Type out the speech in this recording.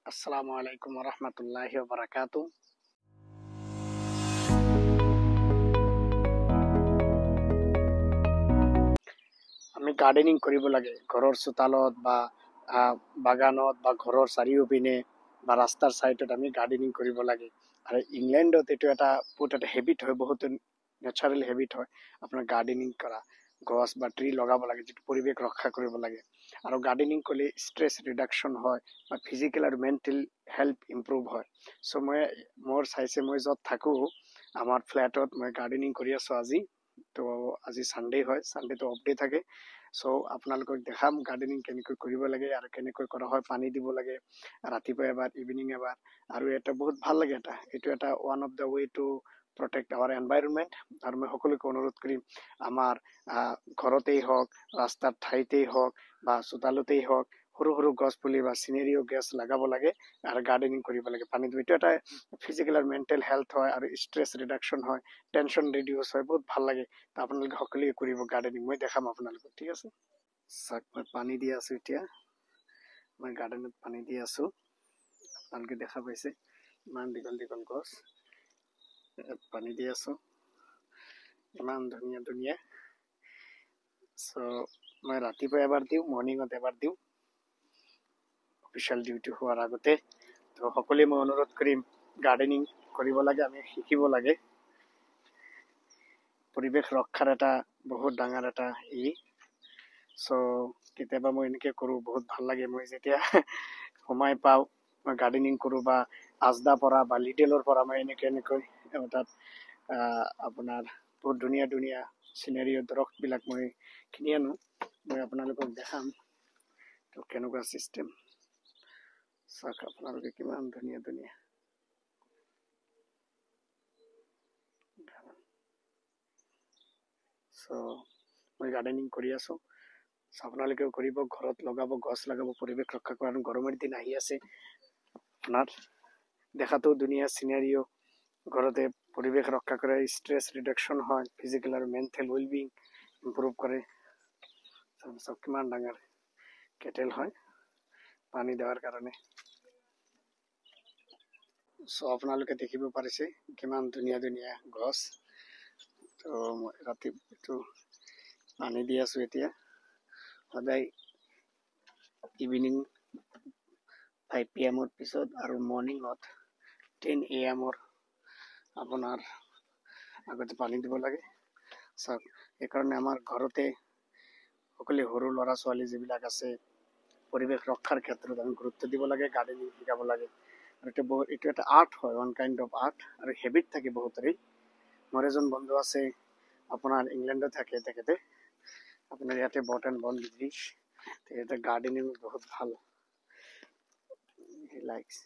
আসসালামু আলাইকুম ওয়া ৰাহমাতুল্লাহি ওয়া বাৰাকাতুহু। আমি গাৰ্ডেনিং কৰিব লাগে ঘৰৰ চোতালত বা বাগানত বা ঘৰৰ চাৰিওপিনে বা ৰাস্তাৰ চাইডত আমি গাৰ্ডেনিং কৰিব লাগে। আৰু ইংলেণ্ডত এইটো এটা বহুত এটা হেবিট হয়, বহুত নেচাৰেল হেবিট হয় আপোনাৰ গাৰ্ডেনিং কৰা, গছ বা ট্ৰি লগাব লাগে, যিটো পৰিৱেশ ৰক্ষা কৰিব লাগে। আৰু গাৰ্ডেনিং কৰিলে ষ্ট্ৰেছ ৰিডাকশ্যন হয় বা ফিজিকেল আৰু মেণ্টেল হেল্থ ইম্প্ৰুভ হয়। চ' মোৰ চাইছে মই য'ত থাকোঁ আমাৰ ফ্লেটত মই গাৰ্ডেনিং কৰি আছোঁ আজি। তো আজি ছানডে হয়, ছানডেটো অফ ডে থাকে। চ' আপোনালোকক দেখাম গাৰ্ডেনিং কেনেকৈ কৰিব লাগে আৰু কেনেকৈ কৰা হয়। পানী দিব লাগে ৰাতিপুৱা এবাৰ, ইভিনিং এবাৰ। আৰু এটা বহুত ভাল লাগে, এইটো এটা one of the way to protect our environment. আৰু মই সকলোকে অনুৰোধ কৰিম আমাৰ ঘৰতেই হওক, ৰাস্তাৰ ঠাইতেই হওক বা চোতালতেই হওক, সৰু সৰু গছ পুলি বা চিনেৰিও গছ লগাব লাগে আৰু গাৰ্ডেনিং কৰিব লাগে। পানী দিব, এইটো এটা ফিজিকেল আৰু মেণ্টেল হেল্থ হয় আৰু ষ্ট্ৰেছ ৰিডাকশ্যন হয়, টেনশ্যন ৰিডিউচ হয়, বহুত ভাল লাগে। তো আপোনালোকে সকলোৱে কৰিব গাৰ্ডেনিং, মই দেখাম আপোনালোকক, ঠিক আছে। চাওক মই পানী দি আছোঁ এতিয়া, মই গাৰ্ডেনত পানী দি আছোঁ। আপোনালোকে দেখা পাইছে ইমান দীঘল দীঘল গছ, পানী দি আছোঁ, ইমান ধুনীয়া ধুনীয়া। চ' মই ৰাতিপুৱা এবাৰ দিওঁ, মৰ্ণিঙত এবাৰ দিওঁ অফিচিয়েল ডিউটি হোৱাৰ আগতে। তো সকলোৱে মই অনুৰোধ কৰিম গাৰ্ডেনিং কৰিব লাগে, আমি শিকিব লাগে। পৰিৱেশ ৰক্ষাৰ এটা বহুত ডাঙৰ এটা চ' কেতিয়াবা মই এনেকৈ কৰোঁ, বহুত ভাল লাগে। মই যেতিয়া সময় পাওঁ মই গাৰ্ডেনিং কৰোঁ, বা আজদা পৰা বা লিডেলৰ পৰা মই এনেকৈ তাত আপোনাৰ বহুত ধুনীয়া ধুনীয়া চিনেৰিঅ' দৰৱবিলাক মই কিনি আনো। মই আপোনালোকক দেখাম তো কেনেকুৱা ছিষ্টেম। চাওক আপোনালোকে কিমান ধুনীয়া ধুনীয়া। চ' মই গাৰ্ডেনিং কৰি আছোঁ, আপোনালোকেও কৰিব, ঘৰত লগাব, গছ লগাব, পৰিৱেশ ৰক্ষা কৰা। গৰমৰ দিন আহি আছে, আপোনাৰ দেখাতো ধুনীয়া চিনেৰিঅ', ঘৰতে পৰিৱেশ ৰক্ষা কৰে, ষ্ট্ৰেছ ৰিডাকশ্যন হয়, ফিজিকেল আৰু মেণ্টেল ৱেলবিং ইম্প্ৰুভ কৰে। চব কিমান ডাঙৰ কেটেল হয় পানী দেওয়াৰ কাৰণে। চ' আপোনালোকে দেখিব পাৰিছে কিমান ধুনীয়া ধুনীয়া গছ। তো মই ৰাতিটো পানী দি আছোঁ এতিয়া, সদায় ইভিনিং 5 PM পিছত আৰু মৰ্ণিঙত 10 AM আপোনাৰ আগতে পানী দিব লাগে। চাওক সেইকাৰণে আমাৰ ঘৰতে সকলো সৰু ল'ৰা ছোৱালী যিবিলাক আছে পৰিৱেশ ৰক্ষাৰ ক্ষেত্ৰত আমি গুৰুত্ব দিব লাগে, গাৰ্ডেনিং শিকাব লাগে। আৰু এইটো এটা আৰ্ট হয়, ওৱান কাইণ্ড অফ আৰ্ট, আৰু হেবিট থাকে বহুতৰে। মোৰ এজন বন্ধু আছে আপোনাৰ ইংলেণ্ডত থাকে, তেখেতে আপোনাৰ ইয়াতে বটন বল ব্ৰিটিছ, তেখেতে গাৰ্ডেনিং বহুত ভাল, হি লাইকস।